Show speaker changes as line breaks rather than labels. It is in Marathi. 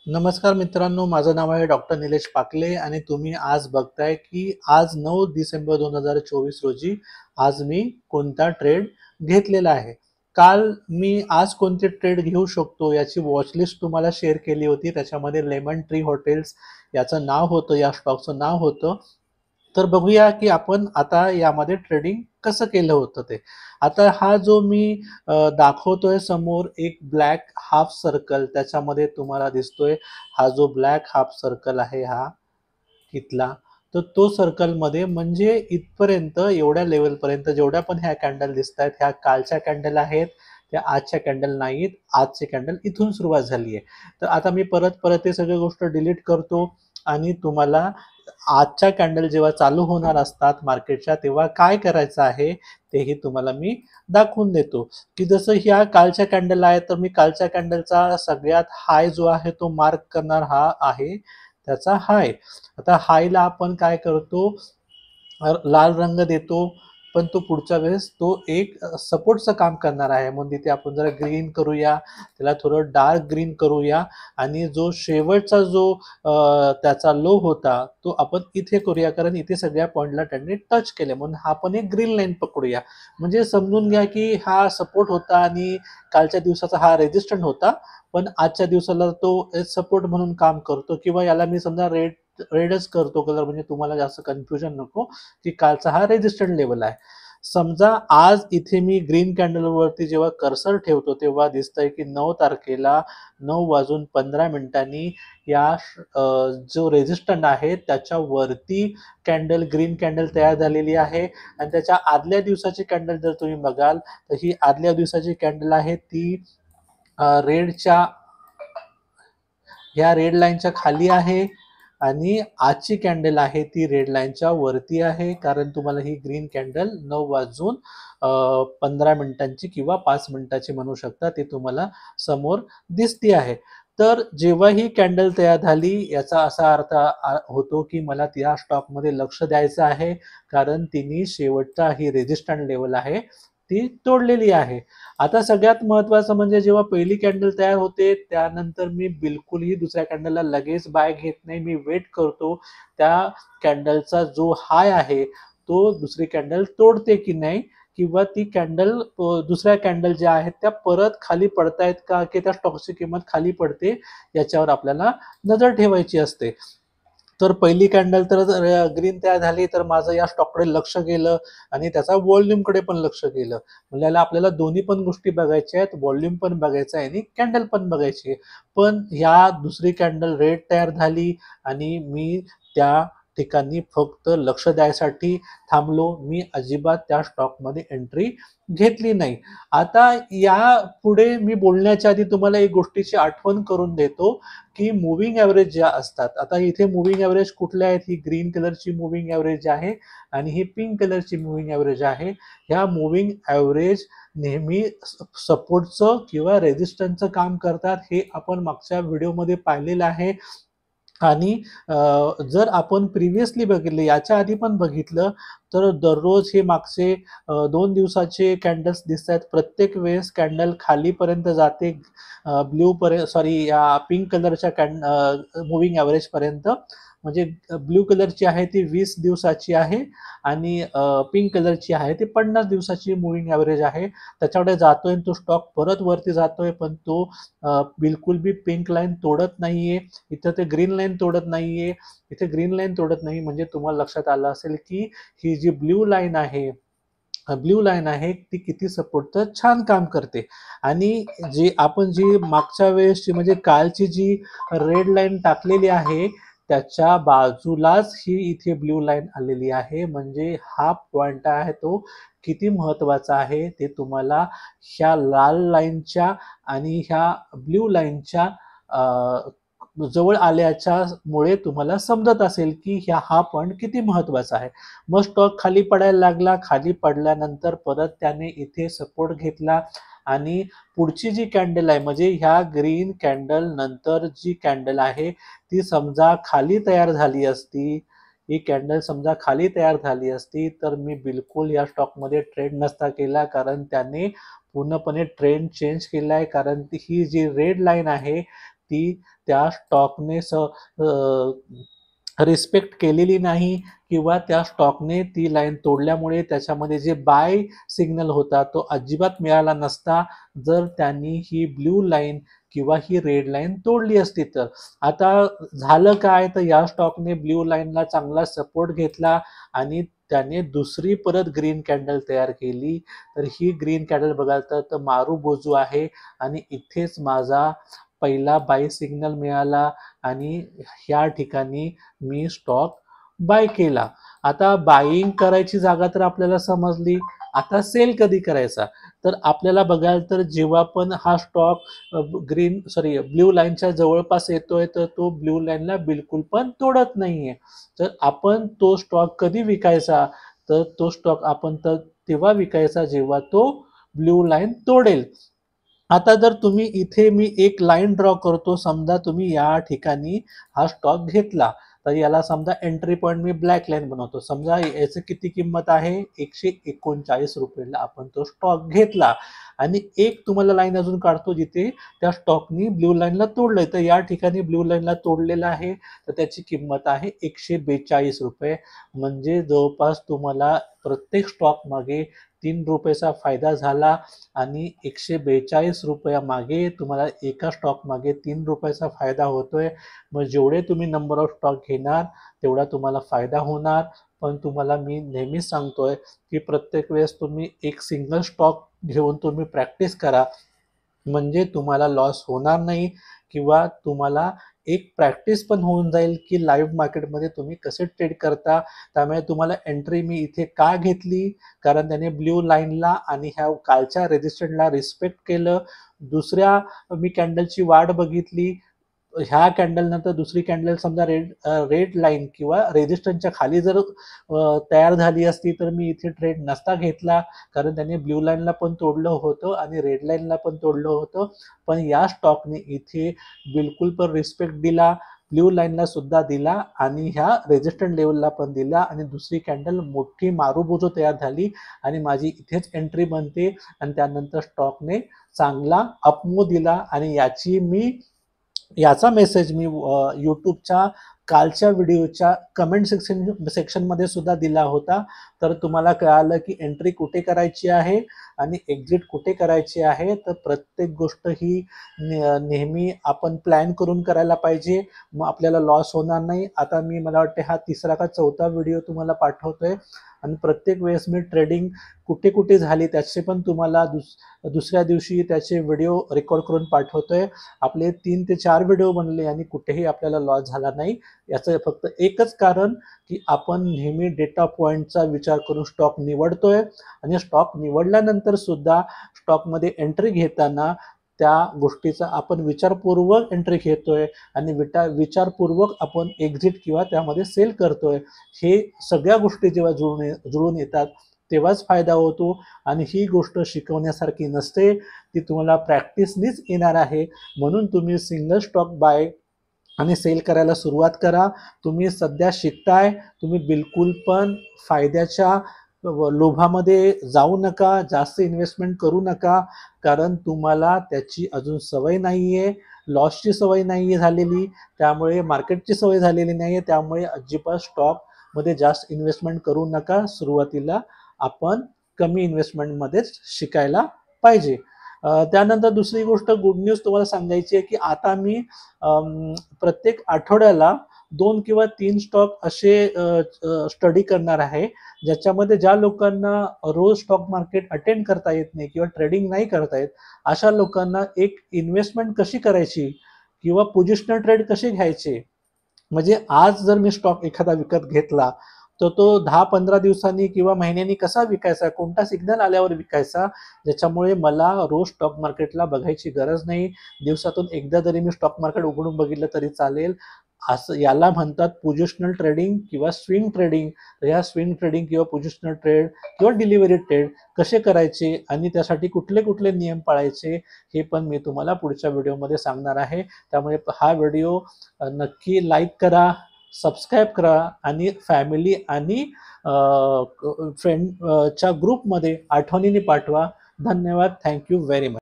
नमस्कार मित्रांनो, माझं नाव आहे डॉक्टर निलेश पाकले आणि तुम्ही आज बघताय की आज 9 डिसेंबर 2024 रोजी आज मी कोणता ट्रेड घेतलेला आहे. काल मी आज कोणते ट्रेड घेऊ शकतो याची वॉचलिस्ट तुम्हाला शेअर केली होती. त्याच्यामध्ये लेमन ट्री हॉटेल्स याचं नाव होतं, या स्टॉकचं नाव होतं. तर बघूया की आपण आता यामध्ये ट्रेडिंग कसं केलं होतं ते. आता हा जो मी दाखवतोय समोर एक ब्लॅक हाफ सर्कल, त्याच्यामध्ये तुम्हाला दिसतोय हा जो ब्लॅक हाफ सर्कल आहे हा इथला, तर तो सर्कलमध्ये म्हणजे इथपर्यंत एवढ्या लेवलपर्यंत जेवढ्या पण ह्या कॅन्डल दिसत आहेत ह्या कालच्या कॅन्डल आहेत, त्या आजच्या कॅन्डल नाहीत. आजची कॅन्डल इथून सुरुवात झाली आहे. तर आता मी परत परत हे सगळ्या गोष्ट डिलीट करतो आणि तुम्हाला आजच्या कॅन्डल जेव्हा चालू होणार असतात मार्केटच्या तेव्हा काय करायचं आहे तेही तुम्हाला मी दाखवून देतो. की जसं ह्या कालच्या कॅन्डल आहे, तर मी कालच्या कॅन्डलचा सगळ्यात हाय जो आहे तो मार्क करणार हा आहे त्याचा हाय. आता हायला आपण काय करतो, लाल रंग देतो, पण तो पुढच्या वेळेस तो एक सपोर्टचं काम करणार आहे. म्हणून तिथे आपण जरा ग्रीन करूया, त्याला थोडं डार्क ग्रीन करूया आणि जो शेवटचा जो त्याचा लो होता तो आपण इथे करूया, कारण इथे सगळ्या पॉईंटला त्यांनी टच केले म्हणून हा पण एक ग्रीन लाईन पकडूया. म्हणजे समजून घ्या की हा सपोर्ट होता आणि कालच्या दिवसाचा हा रेजिस्टंट होता, पण आजच्या दिवसाला तो सपोर्ट म्हणून काम करतो. किंवा याला मी समजा रेडच करतो कलर, म्हणजे तुम्हाला जास्त कन्फ्युजन नको की कालचा हा रेजिस्टंट लेवल आहे. समजा आज इथे मी ग्रीन कॅन्डलवरती जेव्हा कर्सर ठेवतो तेव्हा दिसतंय की 9 तारखेला 9:15 या जो रेजिस्टंट आहे त्याच्या वरती कॅन्डल, ग्रीन कॅन्डल तयार झालेली आहे. आणि त्याच्या आदल्या दिवसाची कॅन्डल जर तुम्ही बघाल तर ही आदल्या दिवसाची कॅन्डल आहे, ती रेडच्या ह्या रेड लाईनच्या खाली आहे आणि आजची कॅन्डल आहे ती रेड लाईनच्या वरती आहे, कारण तुम्हाला ही ग्रीन कॅन्डल 9:15 किंवा 5 मिनिटाची म्हणू शकता, ती तुम्हाला समोर दिसती आहे. तर जेव्हा ही कॅन्डल तयार झाली याचा असा अर्थ होतो की मला त्या स्टॉकमध्ये लक्ष द्यायचं आहे, कारण तिने शेवटचा ही रेजिस्टंट लेवल आहे ती तोडलेली आहे. आता सगळ्यात महत्त्वाचं म्हणजे जेव्हा पहिली कॅन्डल तयार होते त्यानंतर मी बिलकुलही दुसऱ्या कॅन्डलला लगेच बाय घेत नाही. मी वेट करतो त्या कॅन्डलचा जो हाय आहे तो दुसरी कॅन्डल तोडते की नाही, किंवा ती कॅन्डल दुसऱ्या कॅन्डल ज्या आहेत त्या परत खाली पडतायत का, की त्या स्टॉकची किंमत खाली पडते याच्यावर आपल्याला नजर ठेवायची असते. तर पहिली कॅन्डल तर ग्रीन तयार झाली तर माझं या स्टॉककडे लक्ष गेलं आणि त्याचा व्हॉल्यूमकडे पण लक्ष गेलं. म्हणजे आपल्याला दोन्ही पण गोष्टी बघायच्या आहेत, व्हॉल्यूम पण बघायचं आहे आणि कॅन्डल पण बघायची आहे. पण ह्या दुसरी कॅन्डल रेड तयार झाली आणि मी त्या ठिकाणी फक्त लक्ष द्यायसाठी थांबलो. मी अजिबात त्या स्टॉकमध्ये एंट्री घेतली नाही. आता या पुढे मी बोलण्याच्या आधी तुम्हाला एक गोष्टीची आठवण करून देतो की मूव्हिंग ॲव्हरेज ज्या असतात, आता इथे मूव्हिंग ॲव्हरेज कुठल्या आहेत, ही ग्रीन कलरची मूव्हिंग ॲव्हरेज आहे आणि ही पिंक कलरची मूव्हिंग ॲव्हरेज आहे. ह्या मूव्हिंग ॲव्हरेज नेहमी सपोर्टचं किंवा रेजिस्टन्सचं काम करतात, हे आपण मागच्या व्हिडिओमध्ये पाहिलेलं आहे. आणि जर आपण प्रिव्हियसली बघितले, याच्या आधी पण बघितलं, तर दररोज हे मागचे 2 दिवसाचे कॅन्डल्स दिसतायत. प्रत्येक वेळेस कॅन्डल खालीपर्यंत जाते, ब्लू पर्यंत, सॉरी, या पिंक कलरच्या मूव्हिंग ॲव्हरेजपर्यंत. म्हणजे ब्लू कलरची आहे ती 20 दिवसाची आहे आणि पिंक कलरची आहे ती 50 दिवसाची मूव्हिंग ॲव्हरेज आहे. त्याच्याकडे जातोय तो स्टॉक परत वरती जातोय, पण तो बिलकुल बी पिंक लाईन तोडत नाहीये. इथं ते ग्रीन लाईन तोडत नाहीये, इथे ग्रीन लाईन तोडत नाही. म्हणजे तुम्हाला लक्षात आलं असेल की ही जी ब्ल्यू लाईन आहे ती किती सपोर्टचं छान काम करते. आणि जी मागच्या वेळेसची म्हणजे कालची जी रेड लाईन टाकलेली आहे त्याच्या बाजूलाच ही इथे ब्ल्यू लाईन आलेली आहे. म्हणजे हा पॉइंट आहे तो किती महत्वाचा आहे ते तुम्हाला ह्या लाल लाईनच्या आणि ह्या ब्ल्यू लाईनच्या जवळ आल्याच्या मुळे तुम्हाला समजत असेल की हा पॉइंट किती महत्वाचा आहे. मग स्टॉक खाली पडायला लागला. खाली पडल्यानंतर परत त्याने इथे सपोर्ट घेतला आणि पुढची जी कॅन्डल आहे, म्हणजे ह्या ग्रीन कॅन्डल नंतर जी कॅन्डल आहे ती समजा खाली तयार झाली असती, ही कॅन्डल समजा खाली तयार झाली असती, तर मी बिलकुल या स्टॉकमध्ये ट्रेड नसता केला, कारण त्याने पूर्णपणे ट्रेंड चेंज केला आहे. कारण ही जी रेड लाईन आहे ती त्या स्टॉकने रिस्पेक्ट केलेली नाही किंवा त्या स्टॉकने ती लाईन तोडल्यामुळे त्याच्यामध्ये जे बाय सिग्नल होता तो अजिबात मिळाला नसता जर त्यांनी ही ब्ल्यू लाईन किंवा ही रेड लाईन तोडली असती तर. आता झालं काय, तर या स्टॉकने ब्ल्यू लाईनला चांगला सपोर्ट घेतला आणि त्याने दुसरी परत ग्रीन कॅन्डल तयार केली. तर ही ग्रीन कॅन्डल बघाल तर मारुबोजू आहे आणि इथेच माझा पहिला बाय सिग्नल मिळाला आणि ह्या ठिकाणी मी स्टॉक बाय केला. आता बाईंग करायची जागा तर आपल्याला समजली. आता सेल कधी करायचा, तर आपल्याला बघाल तर जेव्हा पण हा स्टॉक ब्ल्यू लाईनच्या जवळपास येतोय तर तो ब्ल्यू लाईनला बिलकुल पण तोडत नाहीये. तर आपण तो स्टॉक कधी विकायचा, तर तो स्टॉक आपण तर तेव्हा विकायचा जेव्हा तो ब्ल्यू लाईन तोडेल. आता जर तुम्ही इथे मी एक लाईन ड्रॉ करतो, समजा तुम्ही या ठिकाणी हा स्टॉक घेतला, तर याला समजा एंट्री पॉईंट मी ब्लॅक लाईन बनवतो. समजा याची किती किंमत आहे, ₹139 आपण तो स्टॉक घेतला आणि एक तुम्हाला लाईन अजून काढतो जिथे त्या स्टॉकनी ब्ल्यू लाईनला तोडलंय. तर या ठिकाणी ब्ल्यू लाईनला तोडलेलं आहे, तर त्याची किंमत आहे ₹142. म्हणजे जवळपास तुम्हाला प्रत्येक स्टॉक मागे ₹3 फायदा झाला आणि ₹142 मागे तुम्हाला एका स्टॉक मागे ₹3 फायदा होतोय. मग जेवढे तुम्ही नंबर ऑफ स्टॉक घेणार तेवढा तुम्हाला फायदा होणार. पण तुम्हाला मी नेहमीच सांगतोय की प्रत्येक वेळेस तुम्ही एक सिंगल स्टॉक घेऊन तुम्ही प्रॅक्टिस करा, म्हणजे तुम्हाला लॉस होणार नाही किंवा तुम्हाला एक प्रॅक्टिस पण होऊन जाईल की लाईव्ह मार्केटमध्ये तुम्ही कसे ट्रेड करता. त्यामुळे तुम्हाला एंट्री मी इथे का घेतली, कारण त्याने ब्ल्यू लाईनला आणि ह्या कालच्या रेजिस्टंटला रिस्पेक्ट केलं. दुसऱ्या मी कॅन्डलची वाट बघितली. ह्या कॅन्डल नंतर दुसरी कॅन्डल समजा रेड लाईन किंवा रेजिस्टन्सच्या खाली जर तयार झाली असती तर मी इथे ट्रेड नसता घेतला, कारण त्याने ब्ल्यू लाईनला पण तोडलं होतं आणि रेड लाईनला पण तोडलं होतं. पण या स्टॉकने इथे बिलकुल पण रिस्पेक्ट दिला, ब्ल्यू लाईनला सुद्धा दिला आणि ह्या रेजिस्टंट लेवलला पण दिला आणि दुसरी कॅन्डल मोठी मारुबोजो तयार झाली आणि माझी इथेच एंट्री बनते आणि त्यानंतर स्टॉकने चांगला अपमूव दिला आणि याचा मेसेज मी यूट्यूबच्या कालच्या व्हिडिओच्या कमेंट सेक्शनमध्ये सुद्धा दिला होता. तर तुम्हाला कळालं की एंट्री कुठे करायची आहे आणि एक्झिट कुठे करायची आहे. तर प्रत्येक गोष्ट ही नेहमी आपण प्लॅन करून करायला पाहिजे, मग आपल्याला लॉस होणार नाही. आता मला वाटते हा तिसरा का चौथा व्हिडिओ तुम्हाला पाठवतोय आणि प्रत्येक वेळेस मी ट्रेडिंग कुठे कुठे झाली त्याचे पण तुम्हाला दुसऱ्या दिवशी त्याचे व्हिडिओ रेकॉर्ड करून पाठवतोय. आपले 3 ते 4 व्हिडिओ बनले आणि कुठेही आपल्याला लॉस झाला नाही. याचं फक्त एकच कारण की आपण नेहमी डेटा पॉईंटचा विचार करून स्टॉक निवडतोय आणि स्टॉक निवडल्यानंतर सुद्धा स्टॉकमध्ये एंट्री घेताना त्या गोष्टीचा आपण विचारपूर्वक एंट्री घेतोय आणि विचारपूर्वक आपण एक्झिट किंवा त्यामध्ये सेल करतोय. हे सगळ्या गोष्टी जेव्हा जुळून येतात तेव्हाच फायदा होतो आणि ही गोष्ट शिकवण्यासारखी नसते, ती तुम्हाला प्रॅक्टिसनीच येणार आहे. म्हणून तुम्ही सिंगल स्टॉक बाय आणि सेल करायला सुरुवात करा. तुम्ही सध्या शिकताय, तुम्ही बिलकुल पण फायद्याच्या लोभामध्ये जाऊ नका, जास्त इन्व्हेस्टमेंट करू नका, कारण तुम्हाला त्याची अजून सवय नाहीये, लॉसची सवय नाहीये झालेली, त्यामुळे मार्केटची सवय झालेली नाहीये. त्यामुळे अजिबात स्टॉकमध्ये जास्त इन्व्हेस्टमेंट करू नका. सुरुवातीला आपण कमी इन्व्हेस्टमेंटमध्येच शिकायला पाहिजे. त्यानंतर दुसरी गोष्ट गुड न्यूज तुम्हाला सांगायची आहे की आता मी प्रत्येक आठवड्याला 2 किंवा 3 स्टॉक असे स्टडी करणार आहे, ज्याच्यामध्ये ज्या लोकांना रोज स्टॉक मार्केट अटेंड करता येत नाही किंवा ट्रेडिंग नाही करता येत, अशा लोकांना एक इन्व्हेस्टमेंट कशी करायची किंवा पोझिशनल ट्रेड कसे घ्यायचे. म्हणजे आज जर मी स्टॉक एखादा विकत घेतला तर तो 10-15 दिवसांनी किंवा महिन्यांनी कसा विकायचा, कोणता सिग्नल आल्यावर विकायचा, ज्याच्यामुळे मला रोज स्टॉक मार्केटला बघायची गरज नाही. दिवसातून एकदा जरी मी स्टॉक मार्केट उघडून बघितलं तरी चालेल. असं याला म्हणतात पोझिशनल ट्रेडिंग किंवा स्विंग ट्रेडिंग. तर ह्या स्विंग ट्रेडिंग किंवा पोझिशनल ट्रेड किंवा डिलिव्हरी ट्रेड कसे करायचे आणि त्यासाठी कुठले कुठले नियम पाळायचे हे पण मी तुम्हाला पुढच्या व्हिडिओमध्ये सांगणार आहे. त्यामुळे हा व्हिडिओ नक्की लाईक करा, सबस्क्राईब करा आणि फॅमिली आणि फ्रेंडच्या ग्रुपमध्ये आठवणीने पाठवा. धन्यवाद. Thank you very much.